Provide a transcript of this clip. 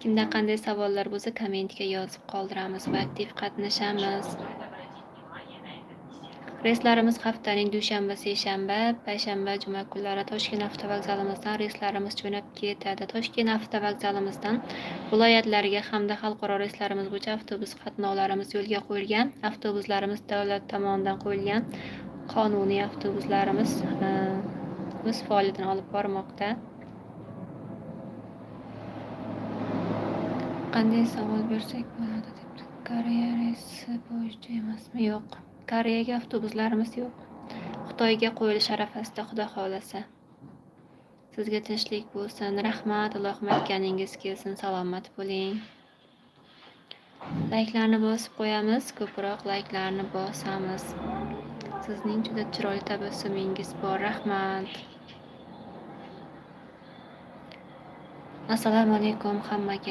Kimda qanday savollar bo'lsa, kommentga yozib qoldiramiz va aktiv qatnashamiz. Reyslarimiz haftaning dushanba, seshanba, payshanba, juma kunlari Toshkent avtovokzalimizdan reyslarimiz jo'nab ketadi. Toshkent avtovokzalimizdan viloyatlarga hamda xalqaro reyslarimiz bo'yicha avtobus qatnovlarimiz yo'lga qo'yilgan. Avtobuslarimiz davlat tomonidan qo'yilgan qonuniy avtobuslarimiz o'z faoliyatini olib bormoqda. Qanday savol bersak bo'ladi debdi. Koreya reysi bo'yicha emasmi? Yo'q. Koreyaga avtobuslarimiz yo'q. Xitoyga qo'yilish arafasida, xudo xohlasa. Sizga tinchlik bo'lsin. Rahmat. Allohim aytganingiz kelsin. Salomat bo'ling. Layklarni bosib qo'yamiz. Ko'proq layklarni bosamiz. Sizning juda chiroyli tabassumingiz bor. Rahmat. Assalomu alaykum hammaga.